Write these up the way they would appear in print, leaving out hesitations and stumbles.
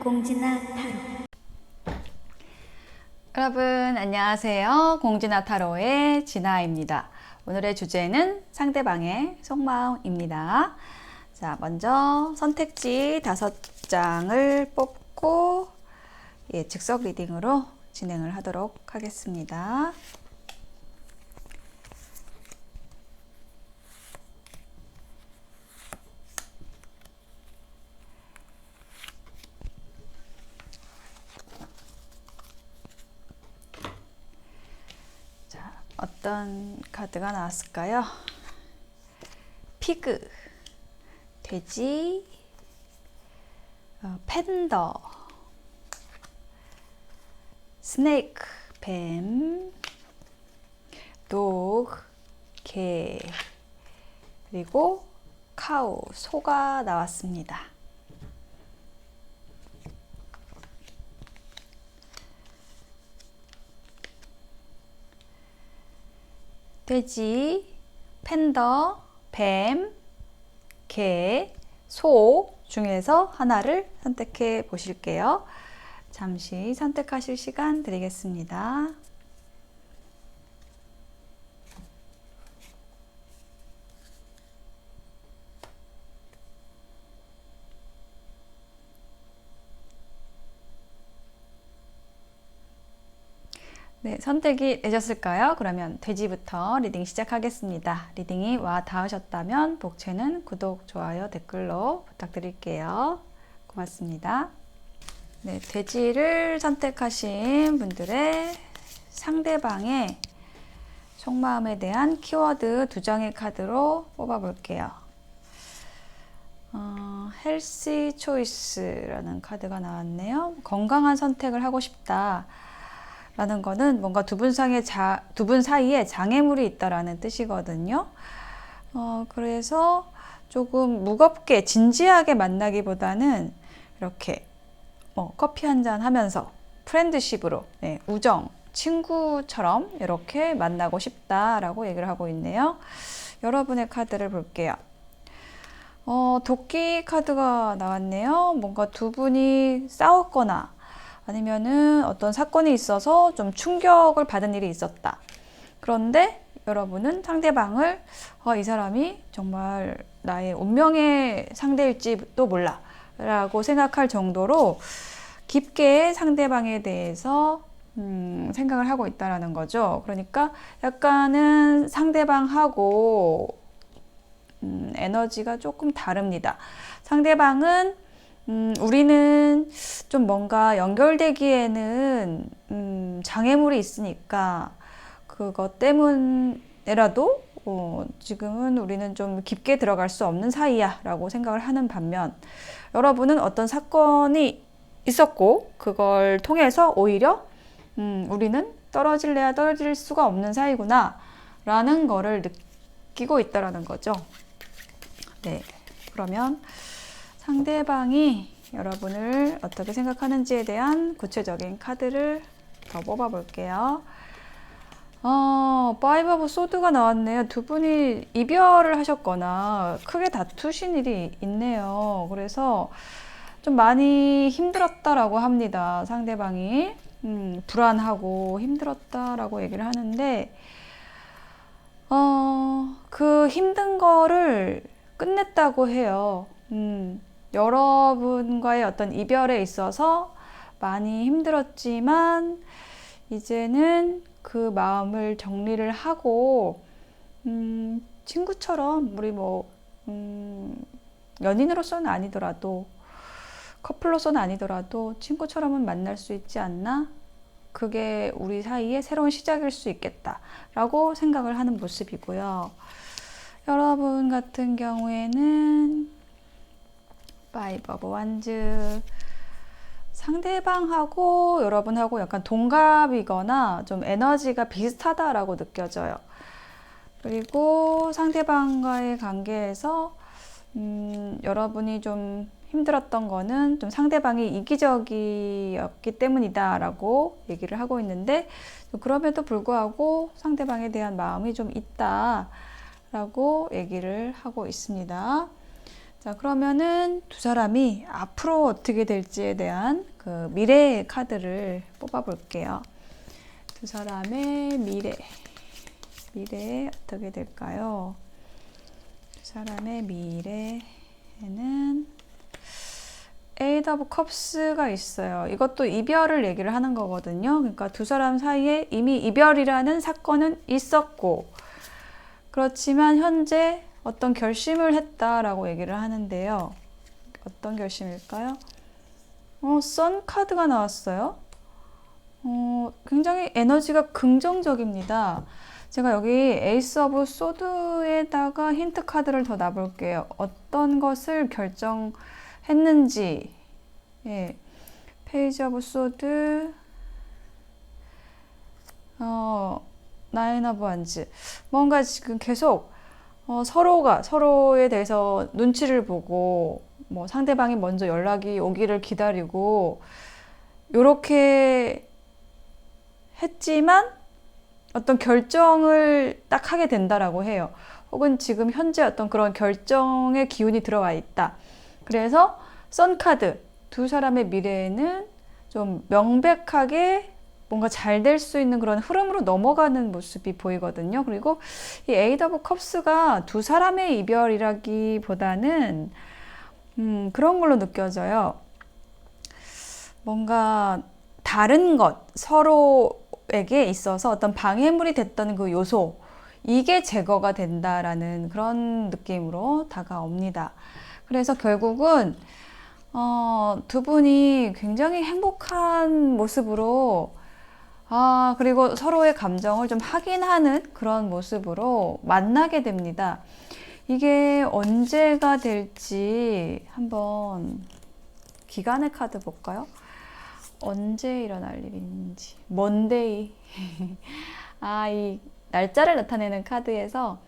공지나 타로. 여러분 안녕하세요. 공지나 타로의 진아입니다. 오늘의 주제는 상대방의 속마음입니다. 자, 먼저 선택지 5장을 뽑고 즉석 리딩으로 진행을 하도록 하겠습니다. 어떤 카드가 나왔을까요? 피그, 돼지, 팬더, 스네이크, 뱀, 도그, 개, 그리고 카우, 소가 나왔습니다. 돼지, 팬더, 뱀, 개, 소 중에서 하나를 선택해 보실게요. 잠시 선택하실 시간 드리겠습니다. 네, 선택이 되셨을까요? 그러면 돼지부터 리딩 시작하겠습니다. 리딩이 와 닿으셨다면 복채는 구독, 좋아요, 댓글로 부탁드릴게요. 고맙습니다. 네, 돼지를 선택하신 분들의 상대방의 속마음에 대한 키워드 2장의 카드로 뽑아볼게요. 헬시 초이스라는 카드가 나왔네요. 건강한 선택을 하고 싶다. 라는 거는 뭔가 두 분 사이에 장애물이 있다라는 뜻이거든요. 그래서 조금 무겁게 진지하게 만나기보다는 이렇게 커피 한잔 하면서 프렌드십으로, 우정, 친구처럼 이렇게 만나고 싶다라고 얘기를 하고 있네요. 여러분의 카드를 볼게요. 도끼 카드가 나왔네요. 뭔가 두 분이 싸웠거나 아니면은 어떤 사건이 있어서 좀 충격을 받은 일이 있었다. 그런데 여러분은 상대방을 이 사람이 정말 나의 운명의 상대일지도 몰라 라고 생각할 정도로 깊게 상대방에 대해서 생각을 하고 있다는 거죠. 그러니까 약간은 상대방하고 에너지가 조금 다릅니다. 상대방은 우리는 좀 뭔가 연결되기에는 장애물이 있으니까 그것 때문에라도 지금은 우리는 좀 깊게 들어갈 수 없는 사이야 라고 생각을 하는 반면, 여러분은 어떤 사건이 있었고 그걸 통해서 오히려 우리는 떨어질래야 떨어질 수가 없는 사이구나 라는 거를 느끼고 있다는 거죠. 네, 그러면 상대방이 여러분을 어떻게 생각하는지에 대한 구체적인 카드를 더 뽑아 볼게요. 파이브 오브 소드가 나왔네요. 두 분이 이별을 하셨거나 크게 다투신 일이 있네요. 그래서 좀 많이 힘들었다라고 합니다. 상대방이 불안하고 힘들었다라고 얘기를 하는데 그 힘든 거를 끝냈다고 해요. 여러분과의 어떤 이별에 있어서 많이 힘들었지만 이제는 그 마음을 정리를 하고 친구처럼 우리 연인으로서는 아니더라도 커플로서는 아니더라도 친구처럼은 만날 수 있지 않나? 그게 우리 사이에 새로운 시작일 수 있겠다 라고 생각을 하는 모습이고요. 여러분 같은 경우에는 파이브 오브 완즈, 상대방하고 여러분하고 약간 동갑이거나 좀 에너지가 비슷하다라고 느껴져요. 그리고 상대방과의 관계에서 여러분이 좀 힘들었던 거는 좀 상대방이 이기적이었기 때문이다 라고 얘기를 하고 있는데, 그럼에도 불구하고 상대방에 대한 마음이 좀 있다 라고 얘기를 하고 있습니다. 자, 그러면은 두 사람이 앞으로 어떻게 될지에 대한 그 미래의 카드를 뽑아 볼게요. 두 사람의 미래 어떻게 될까요? 두 사람의 미래에는 에이드 오브 컵스가 있어요. 이것도 이별을 얘기를 하는 거거든요. 그러니까 두 사람 사이에 이미 이별이라는 사건은 있었고, 그렇지만 현재 어떤 결심을 했다라고 얘기를 하는데요. 어떤 결심일까요? 선 카드가 나왔어요. 굉장히 에너지가 긍정적입니다. 제가 여기 에이스 오브 소드에다가 힌트 카드를 더 놔볼게요. 어떤 것을 결정했는지. 예. 페이지 오브 소드, 나인 오브 완즈. 뭔가 지금 계속 서로가 서로에 대해서 눈치를 보고, 뭐 상대방이 먼저 연락이 오기를 기다리고, 요렇게 했지만 어떤 결정을 딱 하게 된다라고 해요. 혹은 지금 현재 어떤 그런 결정의 기운이 들어와 있다. 그래서 선카드, 두 사람의 미래에는 좀 명백하게 뭔가 잘 될 수 있는 그런 흐름으로 넘어가는 모습이 보이거든요. 그리고 이 에이드 오브 컵스가 두 사람의 이별이라기보다는 그런 걸로 느껴져요. 뭔가 다른 것, 서로에게 있어서 어떤 방해물이 됐던 그 요소, 이게 제거가 된다라는 그런 느낌으로 다가옵니다. 그래서 결국은 두 분이 굉장히 행복한 모습으로, 그리고 서로의 감정을 좀 확인하는 그런 모습으로 만나게 됩니다. 이게 언제가 될지 한번 기간의 카드 볼까요? 언제 일어날 일인지. 먼데이. 이 날짜를 나타내는 카드에서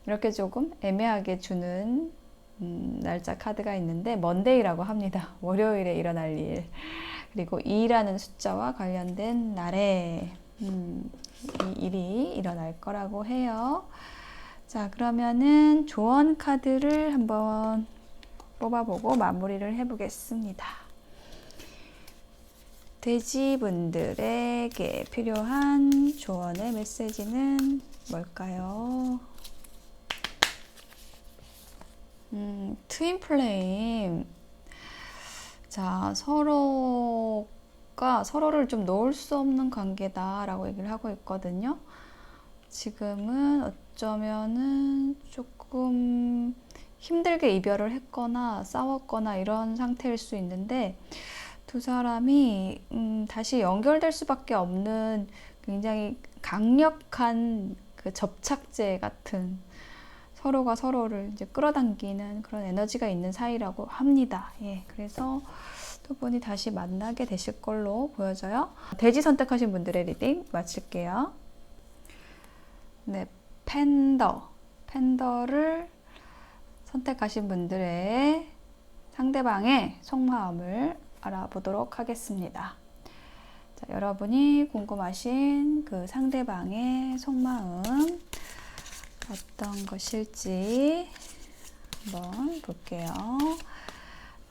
이렇게 조금 애매하게 주는 날짜 카드가 있는데 먼데이라고 합니다. 월요일에 일어날 일. 그리고 2라는 숫자와 관련된 날에 이 일이 일어날 거라고 해요. 자, 그러면은 조언 카드를 한번 뽑아보고 마무리를 해보겠습니다. 돼지분들에게 필요한 조언의 메시지는 뭘까요? 트윈 플레임. 자, 서로가 서로를 좀 놓을 수 없는 관계다라고 얘기를 하고 있거든요. 지금은 어쩌면은 조금 힘들게 이별을 했거나 싸웠거나 이런 상태일 수 있는데, 두 사람이 다시 연결될 수밖에 없는 굉장히 강력한 그 접착제 같은, 서로가 서로를 이제 끌어당기는 그런 에너지가 있는 사이라고 합니다. 예, 그래서 두 분이 다시 만나게 되실 걸로 보여져요. 돼지 선택하신 분들의 리딩 마칠게요. 네, 팬더를 선택하신 분들의 상대방의 속마음을 알아보도록 하겠습니다. 자, 여러분이 궁금하신 그 상대방의 속마음 어떤 것일지 한번 볼게요.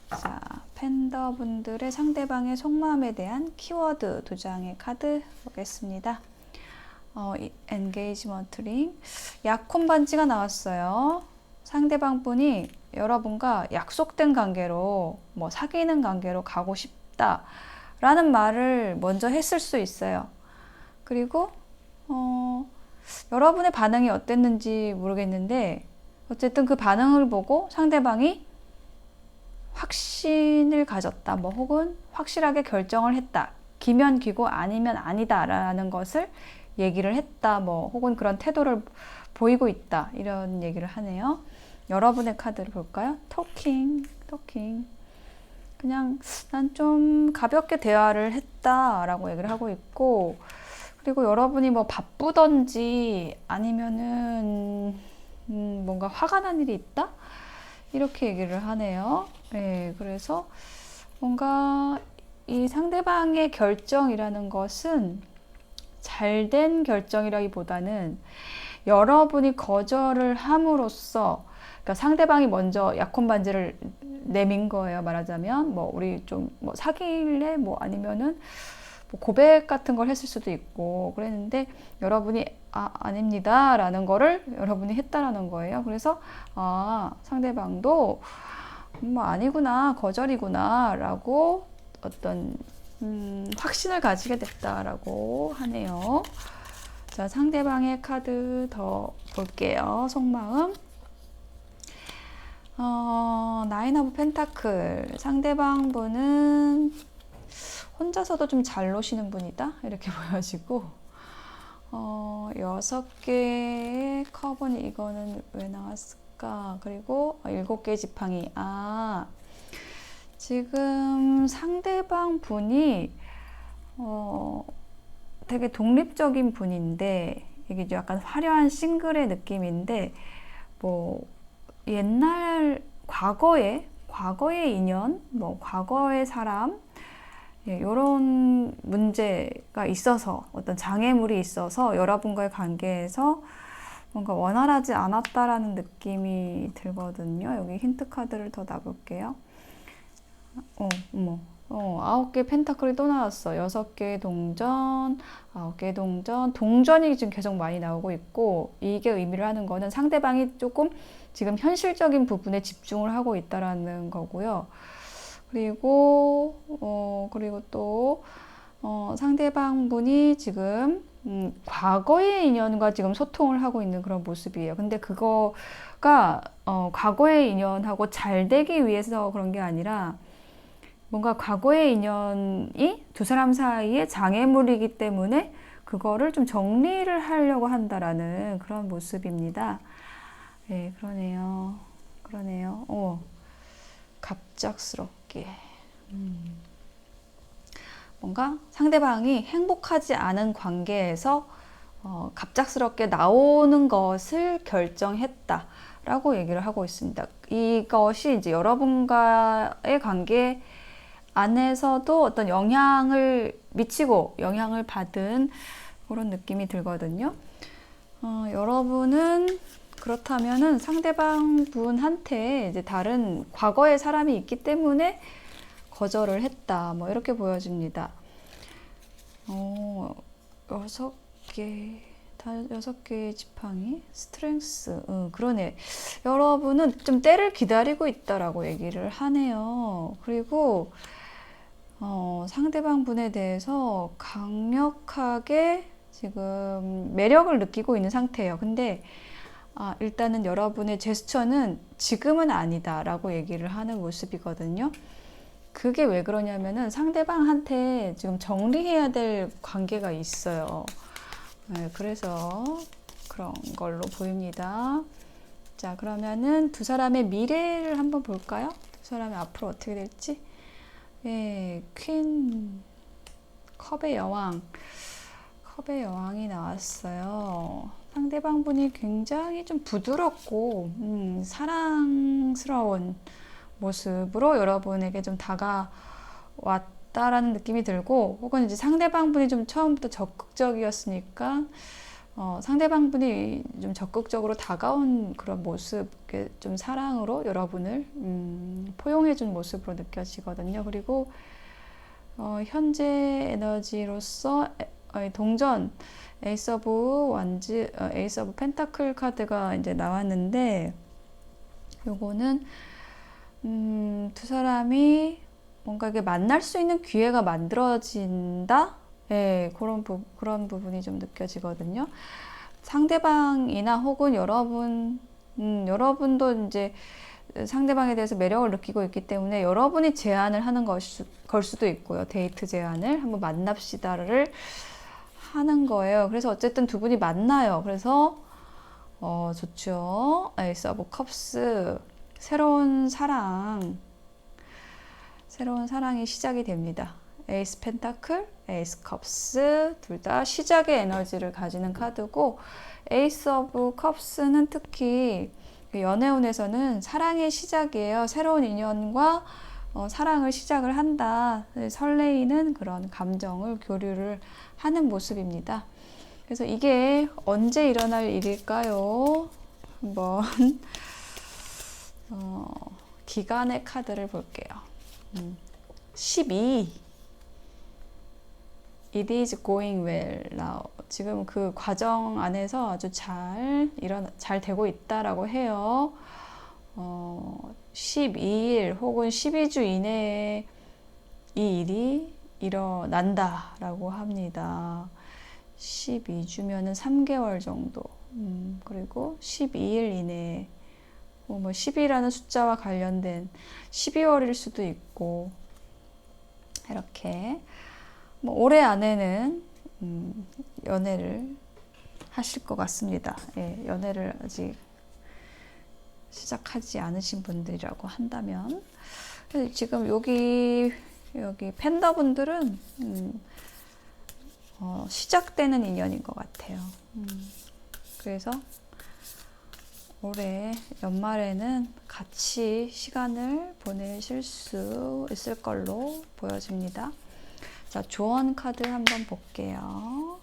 자, 팬더 분들의 상대방의 속마음에 대한 키워드 2장의 카드 보겠습니다. 엔게이지먼트 링, 약혼 반지가 나왔어요. 상대방 분이 여러분과 약속된 관계로, 뭐 사귀는 관계로 가고 싶다 라는 말을 먼저 했을 수 있어요. 그리고 여러분의 반응이 어땠는지 모르겠는데, 어쨌든 그 반응을 보고 상대방이 확신을 가졌다, 뭐 혹은 확실하게 결정을 했다, 기면 기고 아니면 아니다 라는 것을 얘기를 했다, 뭐 혹은 그런 태도를 보이고 있다, 이런 얘기를 하네요. 여러분의 카드를 볼까요? 토킹. 그냥 난 좀 가볍게 대화를 했다 라고 얘기를 하고 있고, 그리고 여러분이 뭐 바쁘던지 아니면은 뭔가 화가 난 일이 있다? 이렇게 얘기를 하네요. 네, 그래서 뭔가 이 상대방의 결정이라는 것은 잘된 결정이라기보다는 여러분이 거절을 함으로써 그러니까 상대방이 먼저 약혼 반지를 내민 거예요. 말하자면 뭐 우리 좀 뭐 사귈래 뭐 아니면은 뭐 고백 같은 걸 했을 수도 있고 그랬는데 여러분이 아닙니다 라는 거를 여러분이 했다라는 거예요. 그래서 상대방도 뭐 아니구나 거절이구나 라고 어떤 확신을 가지게 됐다라고 하네요. 자, 상대방의 카드 더 볼게요. 속마음. 나인 오브 펜타클. 상대방 분은 혼자서도 좀 잘 노시는 분이다 이렇게 보여지고 6개의 컵은 이거는 왜 나왔을까? 그리고 7개의 지팡이. 지금 상대방 분이 되게 독립적인 분인데 이게 약간 화려한 싱글의 느낌인데 뭐 옛날 과거의 인연, 뭐 과거의 사람 이런 문제가 있어서 어떤 장애물이 있어서 여러분과의 관계에서 뭔가 원활하지 않았다라는 느낌이 들거든요. 여기 힌트 카드를 더 놔볼게요. 9개 펜타클이 또 나왔어. 6개 동전, 9개 동전. 동전이 지금 계속 많이 나오고 있고, 이게 의미를 하는 거는 상대방이 조금 지금 현실적인 부분에 집중을 하고 있다라는 거고요. 그리고 또 상대방 분이 지금 과거의 인연과 지금 소통을 하고 있는 그런 모습이에요. 근데 그거가 과거의 인연하고 잘 되기 위해서 그런 게 아니라 뭔가 과거의 인연이 두 사람 사이에 장애물이기 때문에 그거를 좀 정리를 하려고 한다라는 그런 모습입니다. 네, 그러네요. 갑작스럽게. 뭔가 상대방이 행복하지 않은 관계에서 갑작스럽게 나오는 것을 결정했다라고 얘기를 하고 있습니다. 이것이 이제 여러분과의 관계 안에서도 어떤 영향을 미치고 영향을 받은 그런 느낌이 들거든요. 여러분은 그렇다면은 상대방 분한테 이제 다른 과거의 사람이 있기 때문에 거절을 했다. 뭐 이렇게 보여집니다. 6개의 지팡이, 스트렝스. 그러네. 여러분은 좀 때를 기다리고 있다라고 얘기를 하네요. 그리고 상대방 분에 대해서 강력하게 지금 매력을 느끼고 있는 상태예요. 근데 일단은 여러분의 제스처는 지금은 아니다 라고 얘기를 하는 모습이거든요. 그게 왜 그러냐면은 상대방한테 지금 정리해야 될 관계가 있어요. 네, 그래서 그런 걸로 보입니다. 자, 그러면은 두 사람의 미래를 한번 볼까요? 두 사람이 앞으로 어떻게 될지. 예, 퀸, 컵의 여왕이 나왔어요. 상대방 분이 굉장히 좀 부드럽고 사랑스러운 모습으로 여러분에게 좀 다가왔다라는 느낌이 들고, 혹은 이제 상대방 분이 좀 처음부터 적극적이었으니까 상대방 분이 좀 적극적으로 다가온 그런 모습, 좀 사랑으로 여러분을 포용해 준 모습으로 느껴지거든요. 그리고 현재 에너지로서 동전, 에이스 오브 펜타클 카드가 이제 나왔는데, 요거는 두 사람이 뭔가 이게 만날 수 있는 기회가 만들어진다? 예, 그런 부분이 좀 느껴지거든요. 상대방이나 혹은 여러분도 이제 상대방에 대해서 매력을 느끼고 있기 때문에 여러분이 제안을 하는 걸 수도 있고요. 데이트 제안을 한번 만납시다를 하는 거예요. 그래서 어쨌든 두 분이 만나요. 그래서 좋죠. 에이스 오브 컵스, 새로운 사랑이 시작이 됩니다. 에이스 펜타클, 에이스 컵스 둘 다 시작의 에너지를 가지는 카드고, 에이스 오브 컵스는 특히 연애운에서는 사랑의 시작이에요. 새로운 인연과 사랑을 시작을 한다. 설레이는 그런 감정을 교류를 하는 모습입니다. 그래서 이게 언제 일어날 일일까요? 한번 기간의 카드를 볼게요. 12. It is going well now. 지금 그 과정 안에서 아주 잘 되고 있다라고 해요. 12일 혹은 12주 이내에 이 일이 일어난다 라고 합니다. 12주면은 3개월 정도. 그리고 12일 이내에 뭐 10이라는 숫자와 관련된 12월일 수도 있고, 이렇게 뭐 올해 안에는 연애를 하실 것 같습니다. 예, 연애를 아직 시작하지 않으신 분들이라고 한다면, 지금 여기 팬더분들은 시작되는 인연인 것 같아요. 그래서 올해 연말에는 같이 시간을 보내실 수 있을 걸로 보여집니다. 자, 조언 카드 한번 볼게요.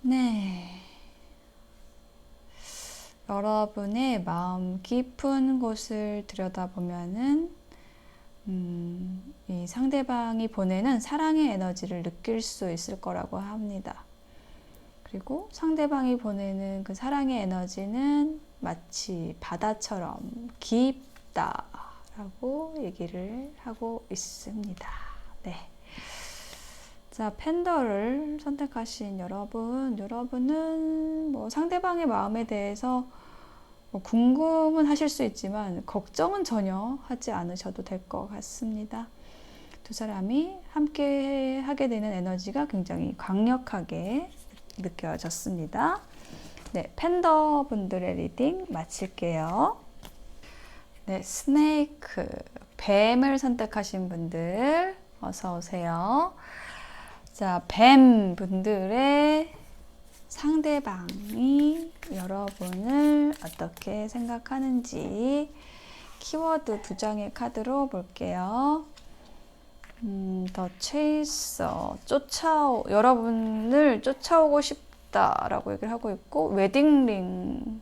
네. 여러분의 마음 깊은 곳을 들여다보면은 이 상대방이 보내는 사랑의 에너지를 느낄 수 있을 거라고 합니다. 그리고 상대방이 보내는 그 사랑의 에너지는 마치 바다처럼 깊다라고 얘기를 하고 있습니다. 네. 자, 팬더를 선택하신 여러분은 뭐 상대방의 마음에 대해서 뭐 궁금은 하실 수 있지만 걱정은 전혀 하지 않으셔도 될 것 같습니다. 두 사람이 함께 하게 되는 에너지가 굉장히 강력하게 느껴졌습니다. 네, 팬더 분들의 리딩 마칠게요. 네, 스네이크, 뱀을 선택하신 분들 어서 오세요. 자, 뱀 분들의 상대방이 여러분을 어떻게 생각하는지 키워드 2장의 카드로 볼게요. 더 체이서, 여러분을 쫓아오고 싶다라고 얘기를 하고 있고, 웨딩링,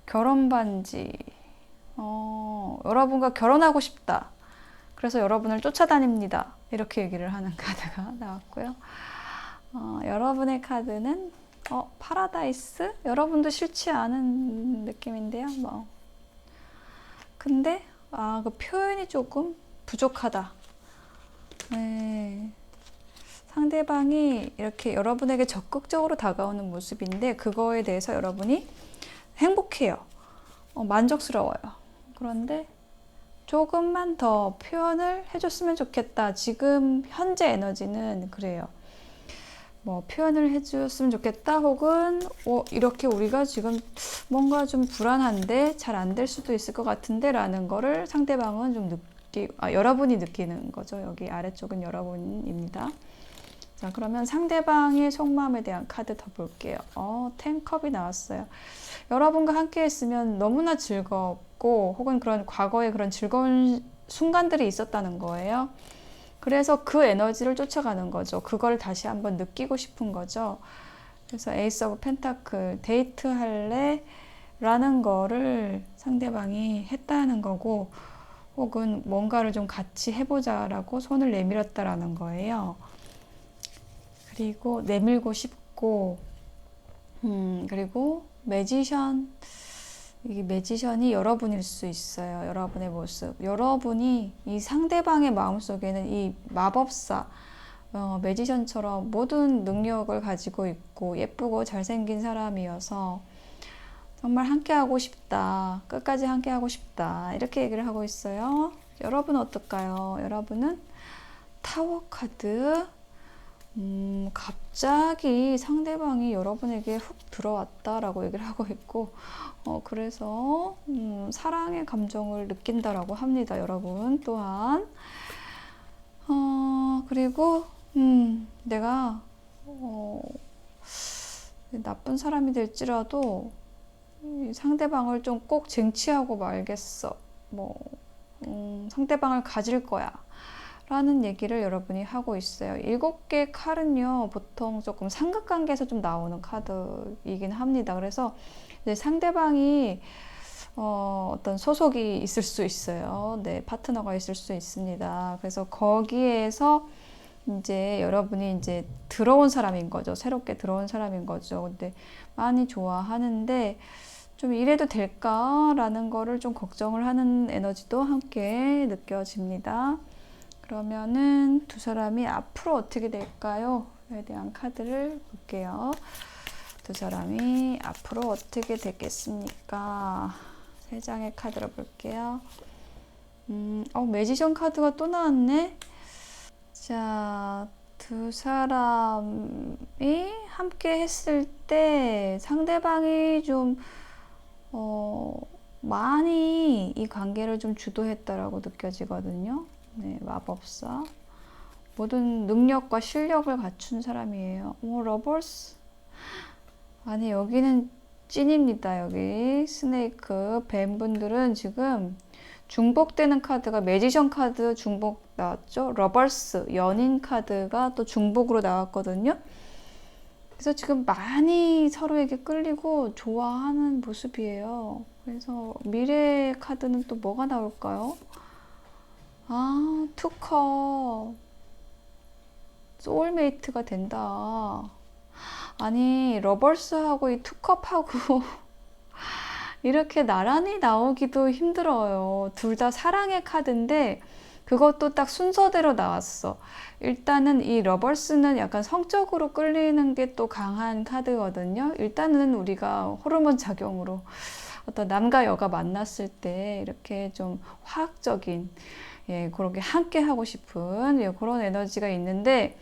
결혼 반지, 여러분과 결혼하고 싶다. 그래서 여러분을 쫓아다닙니다. 이렇게 얘기를 하는 카드가 나왔고요. 여러분의 카드는 파라다이스? 여러분도 싫지 않은 느낌인데요. 뭐. 근데 그 표현이 조금 부족하다. 네. 상대방이 이렇게 여러분에게 적극적으로 다가오는 모습인데 그거에 대해서 여러분이 행복해요. 만족스러워요. 그런데 조금만 더 표현을 해줬으면 좋겠다. 지금 현재 에너지는 그래요. 뭐 표현을 해줬으면 좋겠다. 혹은 이렇게 우리가 지금 뭔가 좀 불안한데 잘 안 될 수도 있을 것 같은데 라는 거를 상대방은 좀 여러분이 느끼는 거죠. 여기 아래쪽은 여러분입니다. 자, 그러면 상대방의 속마음에 대한 카드 더 볼게요. 10컵이 나왔어요. 여러분과 함께 했으면 너무나 즐겁고 혹은 그런 과거에 그런 즐거운 순간들이 있었다는 거예요. 그래서 그 에너지를 쫓아가는 거죠. 그걸 다시 한번 느끼고 싶은 거죠. 그래서 에이스 오브 펜타클, 데이트 할래? 라는 거를 상대방이 했다는 거고, 혹은 뭔가를 좀 같이 해보자라고 손을 내밀었다라는 거예요. 그리고 내밀고 싶고, 그리고 이게 매지션이 여러분일 수 있어요. 여러분의 모습. 여러분이 이 상대방의 마음속에는 이 마법사, 매지션처럼 모든 능력을 가지고 있고 예쁘고 잘생긴 사람이어서 정말 함께하고 싶다. 끝까지 함께하고 싶다. 이렇게 얘기를 하고 있어요. 여러분은 어떨까요? 여러분은 타워 카드. 갑자기 상대방이 여러분에게 훅 들어왔다라고 얘기를 하고 있고, 그래서 사랑의 감정을 느낀다라고 합니다. 여러분 또한. 그리고 내가 나쁜 사람이 될지라도 상대방을 좀 꼭 쟁취하고 말겠어. 상대방을 가질 거야. 라는 얘기를 여러분이 하고 있어요. 7개 칼은요, 보통 조금 삼각관계에서 좀 나오는 카드이긴 합니다. 그래서 이제 상대방이 어떤 소속이 있을 수 있어요. 네, 파트너가 있을 수 있습니다. 그래서 거기에서 이제 여러분이 이제 들어온 사람인 거죠. 새롭게 들어온 사람인 거죠. 근데 많이 좋아하는데 좀 이래도 될까라는 거를 좀 걱정을 하는 에너지도 함께 느껴집니다. 그러면은 두 사람이 앞으로 어떻게 될까요? 에 대한 카드를 볼게요. 두 사람이 앞으로 어떻게 되겠습니까? 세 장의 카드로 볼게요. 매지션 카드가 또 나왔네. 자, 두 사람이 함께 했을 때 상대방이 좀 많이 이 관계를 좀 주도했다라고 느껴지거든요. 네, 마법사. 모든 능력과 실력을 갖춘 사람이에요. 러버스. 아니, 여기는 찐입니다. 여기 스네이크 뱀분들은 지금 중복되는 카드가 매지션 카드 중복 나왔죠. 러버스 연인 카드가 또 중복으로 나왔거든요. 그래서 지금 많이 서로에게 끌리고 좋아하는 모습이에요. 그래서 미래 카드는 또 뭐가 나올까요? 투컵. 소울메이트가 된다. 아니, 러버스하고 이 투컵하고 이렇게 나란히 나오기도 힘들어요. 둘 다 사랑의 카드인데 그것도 딱 순서대로 나왔어. 일단은 이 러버스는 약간 성적으로 끌리는 게 또 강한 카드거든요. 일단은 우리가 호르몬 작용으로 어떤 남과 여가 만났을 때 이렇게 좀 화학적인 그렇게 함께 하고 싶은 그런 에너지가 있는데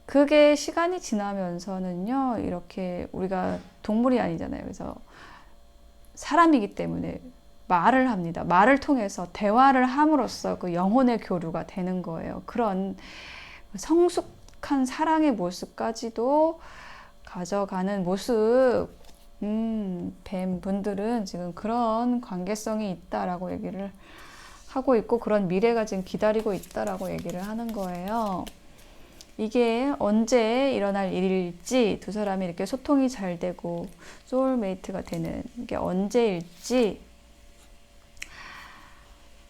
그게 시간이 지나면서는요, 이렇게 우리가 동물이 아니잖아요. 그래서 사람이기 때문에 말을 합니다. 말을 통해서 대화를 함으로써 그 영혼의 교류가 되는 거예요. 그런 성숙한 사랑의 모습까지도 가져가는 모습. 뱀분들은 지금 그런 관계성이 있다라고 얘기를 하고 있고 그런 미래가 지금 기다리고 있다라고 얘기를 하는 거예요. 이게 언제 일어날 일일지 두 사람이 이렇게 소통이 잘 되고 소울메이트가 되는 게 언제일지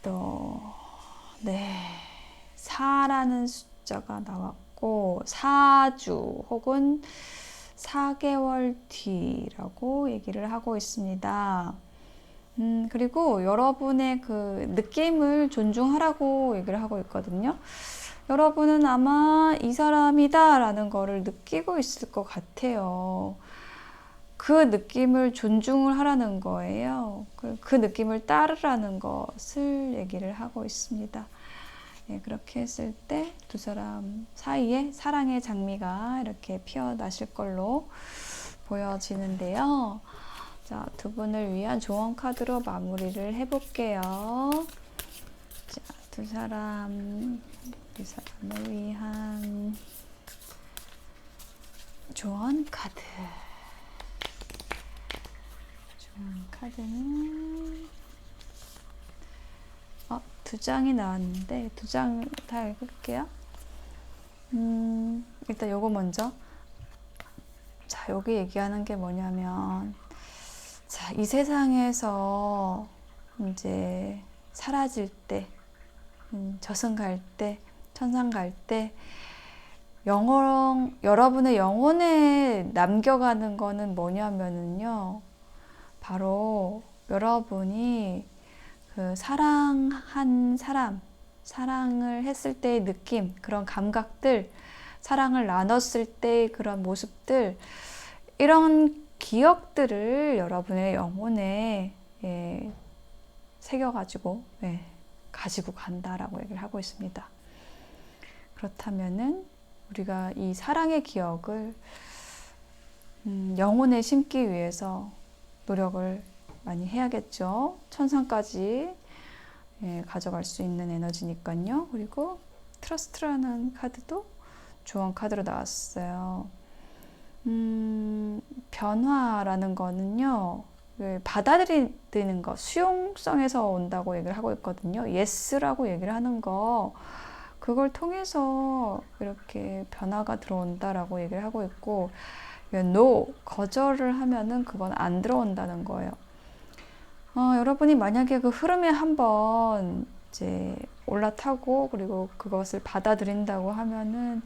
또 네, 4라는 숫자가 나왔고 4주 혹은 4개월 뒤라고 얘기를 하고 있습니다. 그리고 여러분의 그 느낌을 존중하라고 얘기를 하고 있거든요. 여러분은 아마 이 사람이다 라는 거를 느끼고 있을 것 같아요. 그 느낌을 존중을 하라는 거예요. 그 느낌을 따르라는 것을 얘기를 하고 있습니다. 그렇게 했을 때 두 사람 사이에 사랑의 장미가 이렇게 피어나실 걸로 보여지는데요. 자, 두 분을 위한 조언 카드로 마무리를 해볼게요. 자, 두 사람을 위한 조언 카드. 조언 카드는 두 장이 나왔는데 두 장 다 읽을게요. 일단 요거 먼저. 자, 여기 얘기하는 게 뭐냐면 자, 이 세상에서 이제 사라질 때 저승 갈 때, 천상 갈 때 여러분의 영혼에 남겨가는 거는 뭐냐면은요, 바로 여러분이 그 사랑한 사람, 사랑을 했을 때의 느낌, 그런 감각들, 사랑을 나눴을 때의 그런 모습들, 이런 기억들을 여러분의 영혼에 새겨가지고 가지고 간다라고 얘기를 하고 있습니다. 그렇다면은 우리가 이 사랑의 기억을 영혼에 심기 위해서 노력을 많이 해야겠죠. 천상까지 가져갈 수 있는 에너지니까요. 그리고 트러스트라는 카드도 조언 카드로 나왔어요. 변화라는 거는요, 받아들이는 거, 수용성에서 온다고 얘기를 하고 있거든요. yes라고 얘기를 하는 거, 그걸 통해서 이렇게 변화가 들어온다라고 얘기를 하고 있고, no, 거절을 하면은 그건 안 들어온다는 거예요. 여러분이 만약에 그 흐름에 한번 이제 올라타고 그리고 그것을 받아들인다고 하면은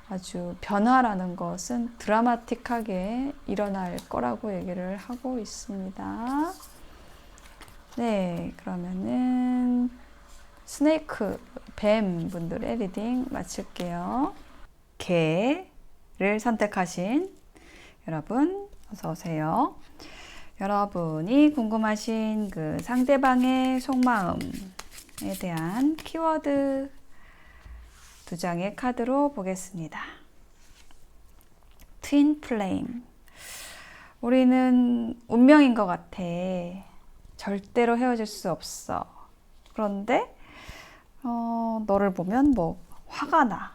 아주 변화라는 것은 드라마틱하게 일어날 거라고 얘기를 하고 있습니다. 네, 그러면은 스네이크, 뱀 분들의 리딩 마칠게요. 개를 선택하신 여러분 어서 오세요. 여러분이 궁금하신 그 상대방의 속마음에 대한 키워드 2장의 카드로 보겠습니다. 트윈 플레임. 우리는 운명인 것 같아. 절대로 헤어질 수 없어. 그런데 너를 보면 뭐 화가 나.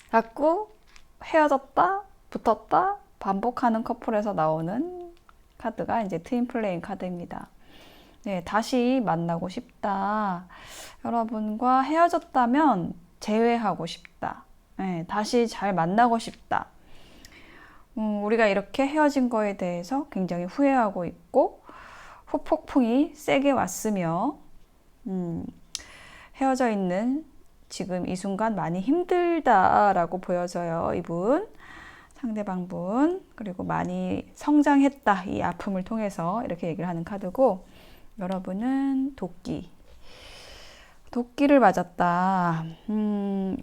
자꾸 헤어졌다, 붙었다, 반복하는 커플에서 나오는 카드가 이제 트윈 플레임 카드입니다. 네, 다시 만나고 싶다. 여러분과 헤어졌다면 재회하고 싶다. 네, 다시 잘 만나고 싶다. 우리가 이렇게 헤어진 거에 대해서 굉장히 후회하고 있고 후폭풍이 세게 왔으며 헤어져 있는 지금 이 순간 많이 힘들다라고 보여져요. 이분, 상대방 분. 그리고 많이 성장했다. 이 아픔을 통해서 이렇게 얘기를 하는 카드고, 여러분은 도끼를 맞았다.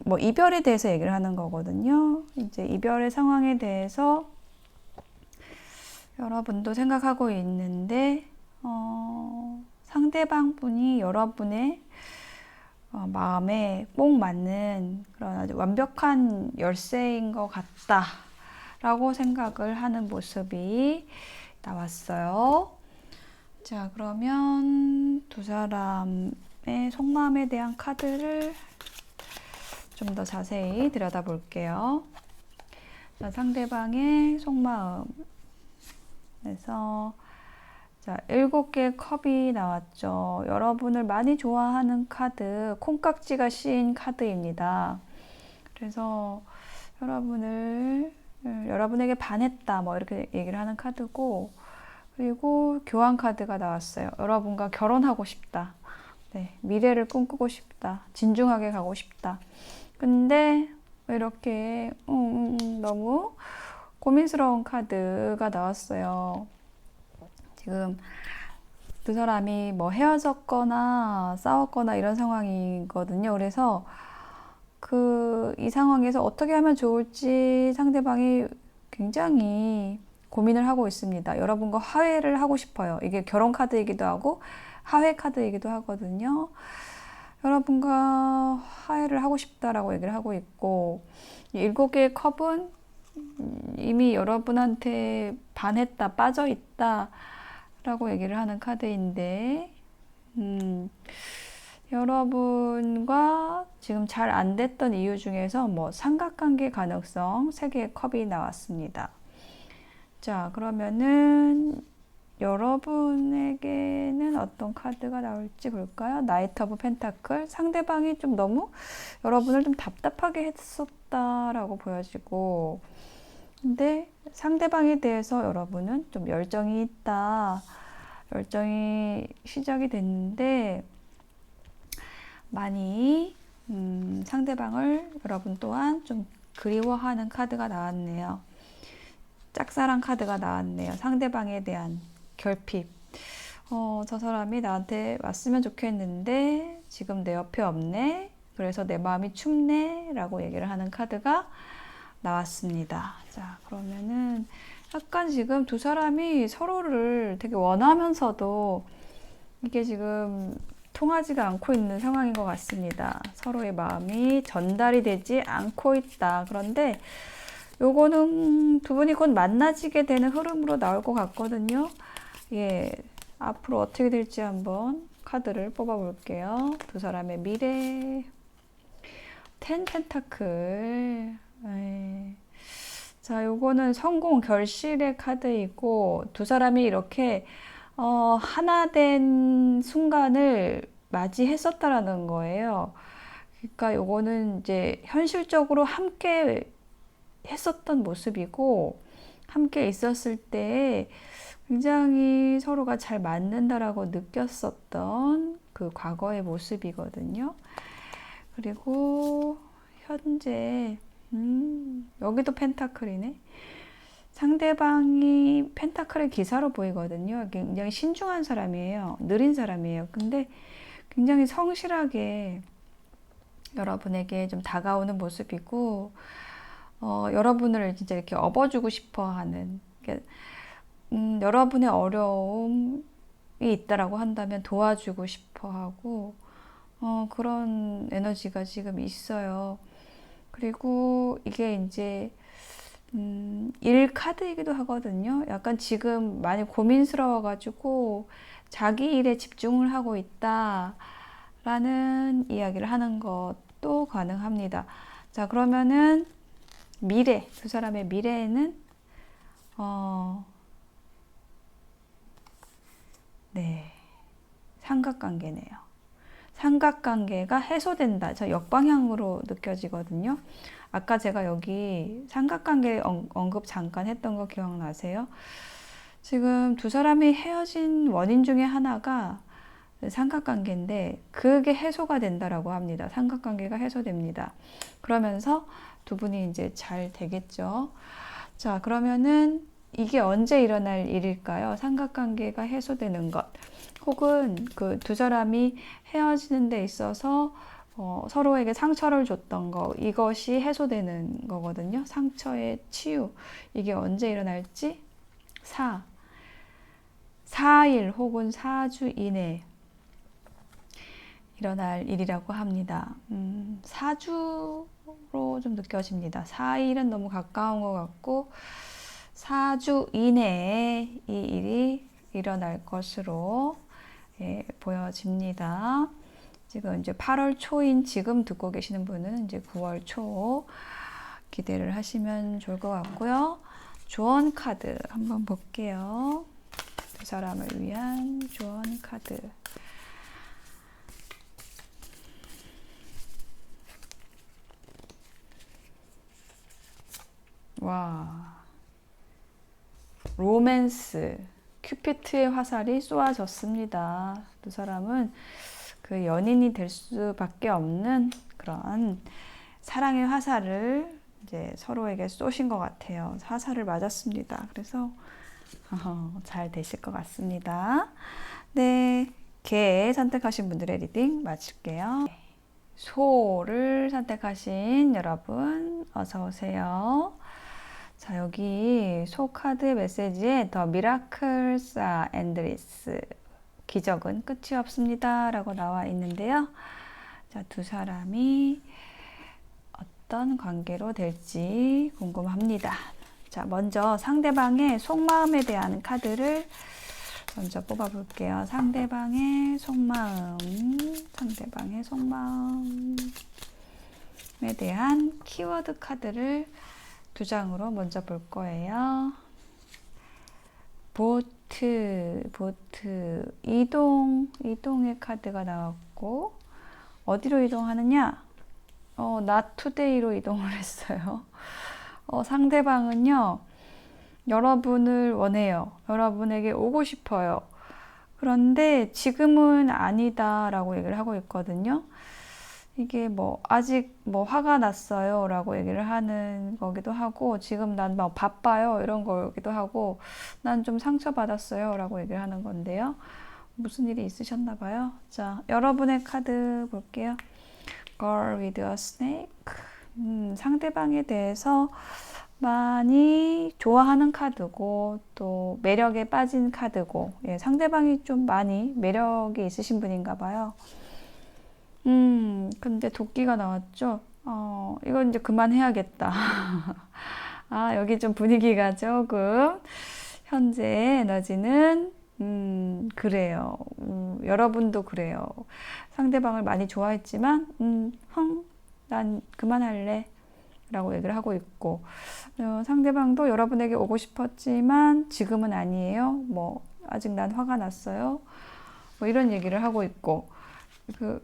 뭐 이별에 대해서 얘기를 하는 거거든요. 이제 이별의 상황에 대해서 여러분도 생각하고 있는데 상대방 분이 여러분의 마음에 꼭 맞는 그런 아주 완벽한 열쇠인 것 같다 라고 생각을 하는 모습이 나왔어요. 자, 그러면 두 사람의 속마음에 대한 카드를 좀 더 자세히 들여다볼게요. 자, 상대방의 속마음에서 자, 7개의 컵이 나왔죠. 여러분을 많이 좋아하는 카드, 콩깍지가 씌인 카드입니다. 그래서 여러분에게 반했다, 뭐 이렇게 얘기를 하는 카드고, 그리고 교환 카드가 나왔어요. 여러분과 결혼하고 싶다. 네, 미래를 꿈꾸고 싶다. 진중하게 가고 싶다. 근데 이렇게 너무 고민스러운 카드가 나왔어요. 지금 두 사람이 뭐 헤어졌거나 싸웠거나 이런 상황이거든요. 그래서 이 상황에서 어떻게 하면 좋을지 상대방이 굉장히 고민을 하고 있습니다. 여러분과 화해를 하고 싶어요. 이게 결혼 카드이기도 하고 화해 카드이기도 하거든요. 여러분과 화해를 하고 싶다라고 얘기를 하고 있고, 7개의 컵은 이미 여러분한테 반했다, 빠져있다 라고 얘기를 하는 카드인데, 여러분과 지금 잘 안 됐던 이유 중에서 뭐 삼각관계 가능성 3개의 컵이 나왔습니다. 자, 그러면은 여러분에게는 어떤 카드가 나올지 볼까요? 나이트 오브 펜타클. 상대방이 좀 너무 여러분을 좀 답답하게 했었다라고 보여지고, 근데 상대방에 대해서 여러분은 좀 열정이 있다. 열정이 시작이 됐는데 많이 상대방을 여러분 또한 좀 그리워하는 카드가 나왔네요. 짝사랑 카드가 나왔네요. 상대방에 대한 결핍. 저 사람이 나한테 왔으면 좋겠는데 지금 내 옆에 없네. 그래서 내 마음이 춥네 라고 얘기를 하는 카드가 나왔습니다. 자, 그러면은 약간 지금 두 사람이 서로를 되게 원하면서도 이게 지금 통하지가 않고 있는 상황인 것 같습니다. 서로의 마음이 전달이 되지 않고 있다. 그런데 요거는 두 분이 곧 만나지게 되는 흐름으로 나올 것 같거든요. 예, 앞으로 어떻게 될지 한번 카드를 뽑아 볼게요. 두 사람의 미래. 10 펜타클. 자, 요거는 성공 결실의 카드이고, 두 사람이 이렇게 하나 된 순간을 맞이했었다라는 거예요. 그러니까 요거는 이제 현실적으로 함께 했었던 모습이고, 함께 있었을 때 굉장히 서로가 잘 맞는다라고 느꼈었던 그 과거의 모습이거든요. 그리고 현재 여기도 펜타클이네. 상대방이 펜타클의 기사로 보이거든요. 굉장히 신중한 사람이에요. 느린 사람이에요. 근데 굉장히 성실하게 여러분에게 좀 다가오는 모습이고, 여러분을 진짜 이렇게 업어주고 싶어 하는, 여러분의 어려움이 있다라고 한다면 도와주고 싶어 하고, 그런 에너지가 지금 있어요. 그리고 이게 이제, 일 카드이기도 하거든요. 약간 지금 많이 고민스러워가지고 자기 일에 집중을 하고 있다라는 이야기를 하는 것도 가능합니다. 자, 그러면은 미래, 두 사람의 미래에는, 네, 삼각관계네요. 삼각관계가 해소된다. 저 역방향으로 느껴지거든요. 아까 제가 여기 삼각관계 언급 잠깐 했던 거 기억나세요? 지금 두 사람이 헤어진 원인 중에 하나가 삼각관계인데 그게 해소가 된다라고 합니다. 삼각관계가 해소됩니다. 그러면서 두 분이 이제 잘 되겠죠. 자, 그러면은 이게 언제 일어날 일일까요? 삼각관계가 해소되는 것. 혹은 그 두 사람이 헤어지는 데 있어서 서로에게 상처를 줬던 거, 이것이 해소되는 거거든요. 상처의 치유. 이게 언제 일어날지? 4일 혹은 4주 이내 일어날 일이라고 합니다. 4주로 좀 느껴집니다. 4일은 너무 가까운 것 같고 4주 이내에 이 일이 일어날 것으로 보여집니다. 지금 이제 8월 초인 지금 듣고 계시는 분은 이제 9월 초 기대를 하시면 좋을 것 같고요. 조언 카드 한번 볼게요. 두 사람을 위한 조언 카드. 와, 로맨스, 큐피트의 화살이 쏘아졌습니다. 두 사람은 그 연인이 될 수밖에 없는 그런 사랑의 화살을 이제 서로에게 쏘신 것 같아요. 화살을 맞았습니다. 그래서 잘 되실 것 같습니다. 네, 개 선택하신 분들의 리딩 마칠게요. 소를 선택하신 여러분 어서 오세요. 자, 여기 소 카드 메시지에 더 미라클스 아 엔드리스, 기적은 끝이 없습니다 라고 나와 있는데요. 자, 두 사람이 어떤 관계로 될지 궁금합니다. 자, 먼저 상대방의 속마음에 대한 카드를 먼저 뽑아 볼게요. 상대방의 속마음, 상대방의 속마음에 대한 키워드 카드를 두 장으로 먼저 볼 거예요. 보트, 이동의 카드가 나왔고, 어디로 이동하느냐? not today로 이동을 했어요. 상대방은요, 여러분을 원해요. 여러분에게 오고 싶어요. 그런데 지금은 아니다라고 얘기를 하고 있거든요. 이게 뭐 아직 뭐 화가 났어요 라고 얘기를 하는 거기도 하고, 지금 난 막 바빠요 이런 거기도 하고, 난 좀 상처받았어요 라고 얘기를 하는 건데요. 무슨 일이 있으셨나 봐요. 자, 여러분의 카드 볼게요. Girl with a snake. 상대방에 대해서 많이 좋아하는 카드고 또 매력에 빠진 카드고, 상대방이 좀 많이 매력이 있으신 분인가 봐요. 근데 도끼가 나왔죠? 이건 이제 그만해야겠다. 아, 여기 좀 분위기가 조금, 현재 에너지는, 그래요. 여러분도 그래요. 상대방을 많이 좋아했지만, 난 그만할래. 라고 얘기를 하고 있고, 상대방도 여러분에게 오고 싶었지만, 지금은 아니에요. 뭐, 아직 난 화가 났어요. 뭐 이런 얘기를 하고 있고,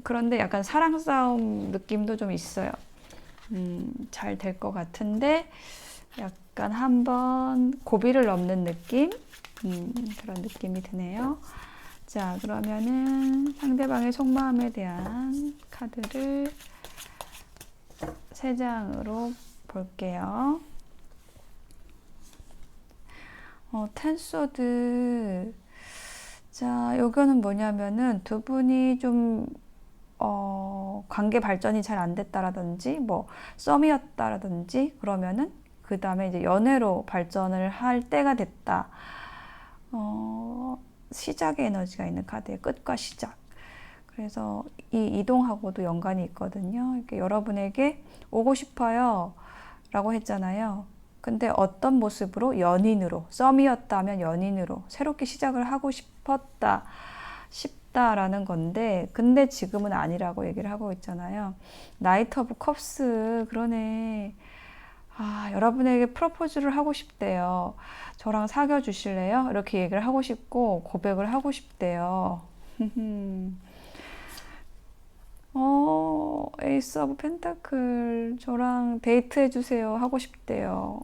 그런데 약간 사랑 싸움 느낌도 좀 있어요. 잘 될 것 같은데, 약간 약간 한번 고비를 넘는 느낌? 그런 느낌이 드네요. 자, 그러면은 상대방의 속마음에 대한 카드를 3장으로 볼게요. 텐소드. 자, 요거는 뭐냐면은 두 분이 좀 관계 발전이 잘 안 됐다라든지 뭐 썸이었다라든지 그러면은 그 다음에 이제 연애로 발전을 할 때가 됐다. 시작의 에너지가 있는 카드예요. 끝과 시작. 그래서 이 이동하고도 연관이 있거든요. 이렇게 여러분에게 오고 싶어요 라고 했잖아요. 근데 어떤 모습으로? 연인으로. 썸이었다면 연인으로 새롭게 시작을 하고 싶다라는 건데, 근데 지금은 아니라고 얘기를 하고 있잖아요. 나이트 오브 컵스. 그러네. 여러분에게 프로포즈를 하고 싶대요. 저랑 사귀어 주실래요? 이렇게 얘기를 하고 싶고 고백을 하고 싶대요. 에이스 오브 펜타클. 저랑 데이트해 주세요 하고 싶대요.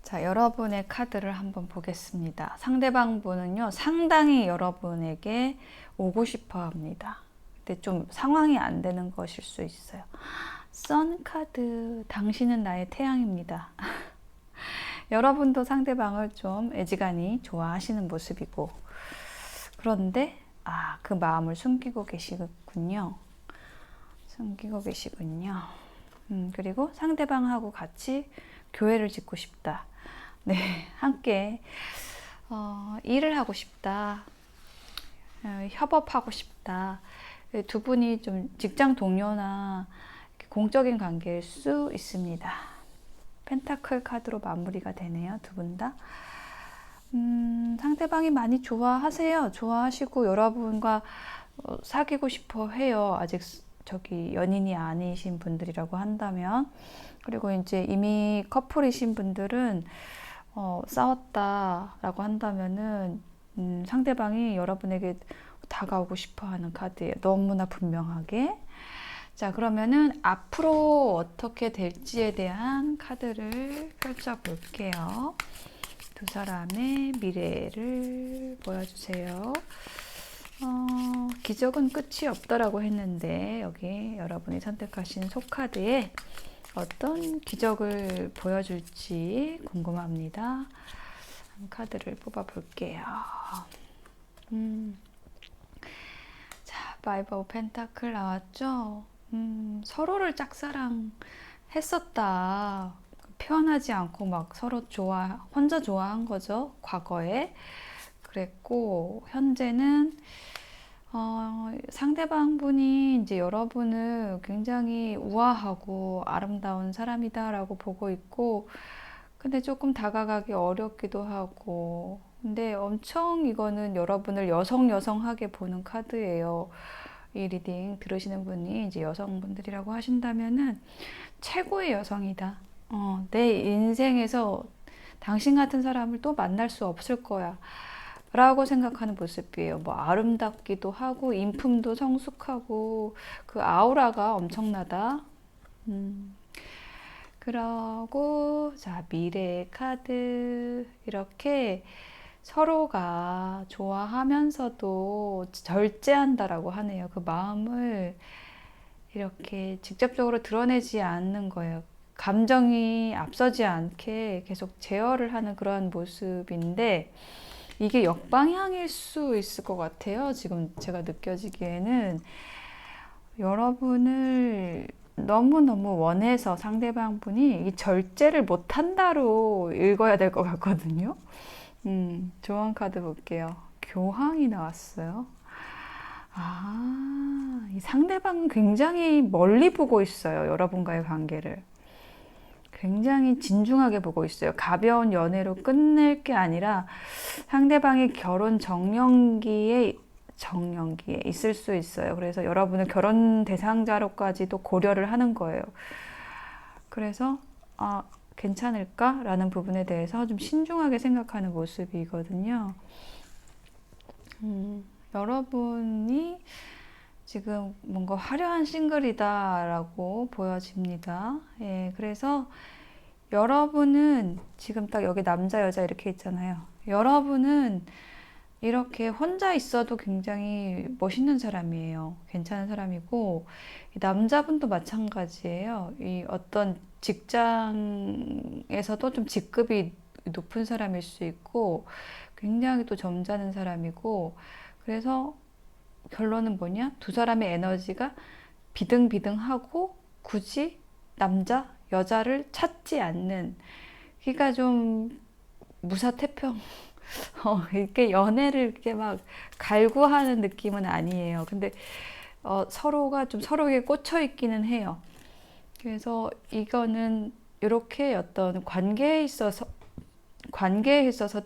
자, 여러분의 카드를 한번 보겠습니다. 상대방 분은요, 상당히 여러분에게 오고 싶어 합니다. 근데 좀 상황이 안 되는 것일 수 있어요. 선 카드. 당신은 나의 태양입니다. 여러분도 상대방을 좀 애지간히 좋아하시는 모습이고, 그런데 그 마음을 숨기고 계시군요. 그리고 상대방하고 같이 교회를 짓고 싶다. 네, 함께 일을 하고 싶다. 협업하고 싶다. 두 분이 좀 직장 동료나 공적인 관계일 수 있습니다. 펜타클 카드로 마무리가 되네요. 두 분 다. 상대방이 많이 좋아하세요. 좋아하시고 여러분과 사귀고 싶어 해요. 아직 연인이 아니신 분들이라고 한다면. 그리고 이제 이미 커플이신 분들은 싸웠다라고 한다면은 상대방이 여러분에게 다가오고 싶어 하는 카드예요. 너무나 분명하게. 자, 그러면은 앞으로 어떻게 될지에 대한 카드를 펼쳐 볼게요. 두 사람의 미래를 보여주세요. 기적은 끝이 없다라고 했는데 여기 여러분이 선택하신 소카드에 어떤 기적을 보여줄지 궁금합니다. 카드를 뽑아 볼게요. 자, 파이브 오브 펜타클 나왔죠? 서로를 짝사랑했었다. 표현하지 않고 막 서로 혼자 좋아한 거죠. 과거에. 그랬고, 현재는 상대방 분이 이제 여러분을 굉장히 우아하고 아름다운 사람이다라고 보고 있고, 근데 조금 다가가기 어렵기도 하고, 근데 엄청 이거는 여러분을 여성하게 보는 카드예요. 이 리딩 들으시는 분이 이제 여성분들이라고 하신다면은 최고의 여성이다. 내 인생에서 당신 같은 사람을 또 만날 수 없을 거야. 라고 생각하는 모습이에요. 뭐 아름답기도 하고 인품도 성숙하고 그 아우라가 엄청나다. 그러고 자, 미래의 카드. 이렇게 서로가 좋아하면서도 절제한다라고 하네요. 그 마음을 이렇게 직접적으로 드러내지 않는 거예요. 감정이 앞서지 않게 계속 제어를 하는 그런 모습인데, 이게 역방향일 수 있을 것 같아요. 지금 제가 느껴지기에는 여러분을 너무너무 원해서 상대방 분이 이 절제를 못한다로 읽어야 될 것 같거든요. 조언 카드 볼게요. 교황이 나왔어요. 이 상대방은 굉장히 멀리 보고 있어요. 여러분과의 관계를. 굉장히 진중하게 보고 있어요. 가벼운 연애로 끝낼 게 아니라 상대방이 결혼 정년기에 있을 수 있어요. 그래서 여러분을 결혼 대상자로까지도 고려를 하는 거예요. 그래서 괜찮을까? 라는 부분에 대해서 좀 신중하게 생각하는 모습이거든요. 여러분이 지금 뭔가 화려한 싱글이다 라고 보여집니다. 예, 그래서 여러분은 지금 딱 여기 남자, 여자 이렇게 있잖아요. 여러분은 이렇게 혼자 있어도 굉장히 멋있는 사람이에요. 괜찮은 사람이고, 이 남자분도 마찬가지예요. 이 어떤 직장에서도 좀 직급이 높은 사람일 수 있고, 굉장히 또 점잖은 사람이고, 그래서 결론은 뭐냐? 두 사람의 에너지가 비등비등하고 굳이 남자, 여자를 찾지 않는, 그러니까 좀 무사태평, 이렇게 연애를 이렇게 막 갈구하는 느낌은 아니에요. 근데 서로가 좀 서로에게 꽂혀 있기는 해요. 그래서 이거는 이렇게 어떤 관계에 있어서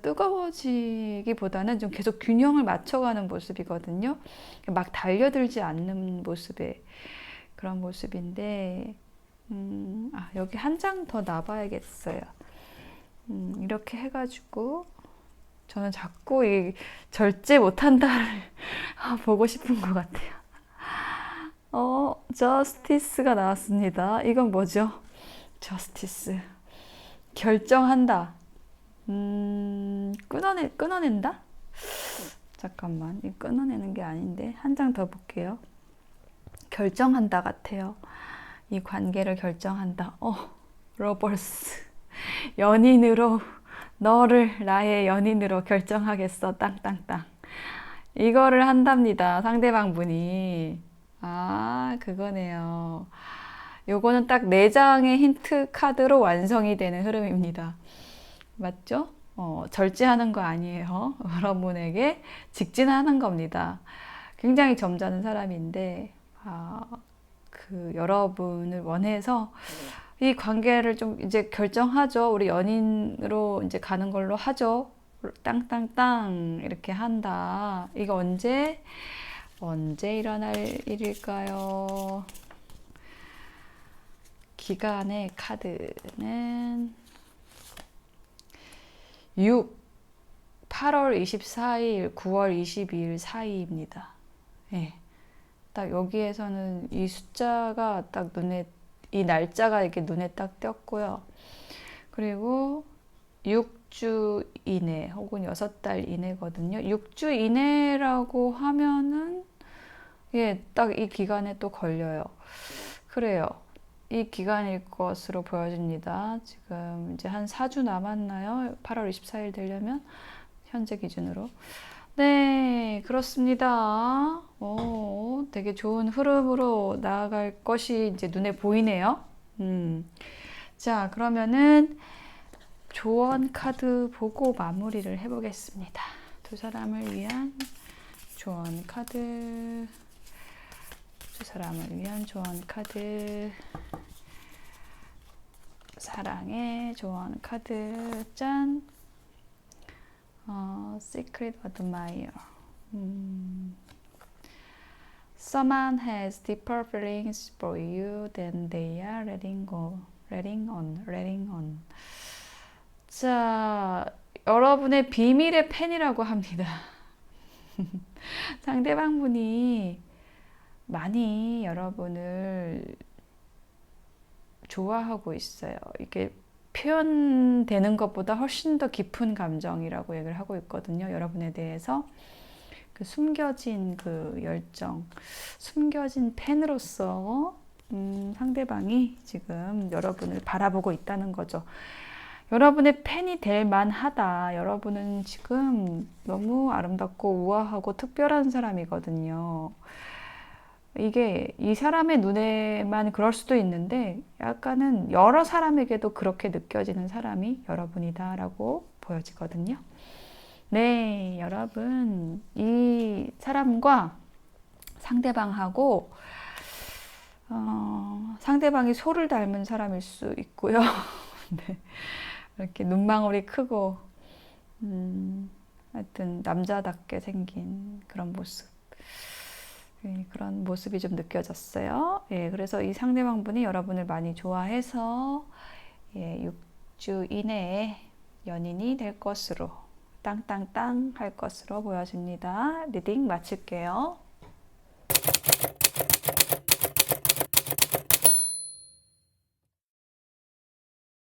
뜨거워지기보다는 좀 계속 균형을 맞춰가는 모습이거든요. 막 달려들지 않는 모습의 그런 모습인데, 여기 한 장 더 놔봐야겠어요. 이렇게 해가지고 저는 자꾸 이 절제 못한다를 보고 싶은 것 같아요. 저스티스가 나왔습니다. 이건 뭐죠? 저스티스. 결정한다. 끊어낸다? 잠깐만, 이 끊어내는 게 아닌데 한 장 더 볼게요. 결정한다 같아요. 이 관계를 결정한다. 러버스. 연인으로 너를 나의 연인으로 결정하겠어. 땅땅땅. 이거를 한답니다. 상대방 분이. 그거네요. 요거는 딱 4장의 힌트 카드로 완성이 되는 흐름입니다. 맞죠? 절제하는 거 아니에요. 여러분에게 직진하는 겁니다. 굉장히 점잖은 사람인데, 여러분을 원해서 이 관계를 좀 이제 결정하죠. 우리 연인으로 이제 가는 걸로 하죠. 땅땅땅 이렇게 한다. 이거 언제 일어날 일일까요? 기간의 카드는 8월 24일, 9월 22일 사이입니다. 네. 딱 여기에서는 이 숫자가 딱 이 날짜가 이렇게 눈에 딱 띄었고요. 그리고 6주 이내 혹은 6달 이내거든요. 6주 이내라고 하면은 딱 이 기간에 또 걸려요. 그래요. 이 기간일 것으로 보여집니다. 지금 이제 한 4주 남았나요? 8월 24일 되려면 현재 기준으로. 네, 그렇습니다. 되게 좋은 흐름으로 나아갈 것이 이제 눈에 보이네요. 자, 그러면은 조언 카드 보고 마무리를 해보겠습니다. 두 사람을 위한 조언 카드. 두 사람을 위한 조언 카드. 사랑의 조언 카드. 짠. Secret Admirer. Someone has deeper feelings for you than they are letting on. 자, 여러분의 비밀의 팬이라고 합니다. 상대방분이 많이 여러분을 좋아하고 있어요. 이게 표현되는 것보다 훨씬 더 깊은 감정이라고 얘기를 하고 있거든요. 여러분에 대해서 그 숨겨진 그 열정, 숨겨진 팬으로서 상대방이 지금 여러분을 바라보고 있다는 거죠. 여러분의 팬이 될 만하다. 여러분은 지금 너무 아름답고 우아하고 특별한 사람이거든요. 이게 이 사람의 눈에만 그럴 수도 있는데 약간은 여러 사람에게도 그렇게 느껴지는 사람이 여러분이다라고 보여지거든요. 네, 여러분 이 사람과 상대방하고 상대방이 소를 닮은 사람일 수 있고요. 네, 이렇게 눈망울이 크고 하여튼 남자답게 생긴 그런 모습. 그런 모습이 좀 느껴졌어요. 그래서 이 상대방분이 여러분을 많이 좋아해서 6주 이내에 연인이 될 것으로 땅땅땅 할 것으로 보여집니다. 리딩 마칠게요.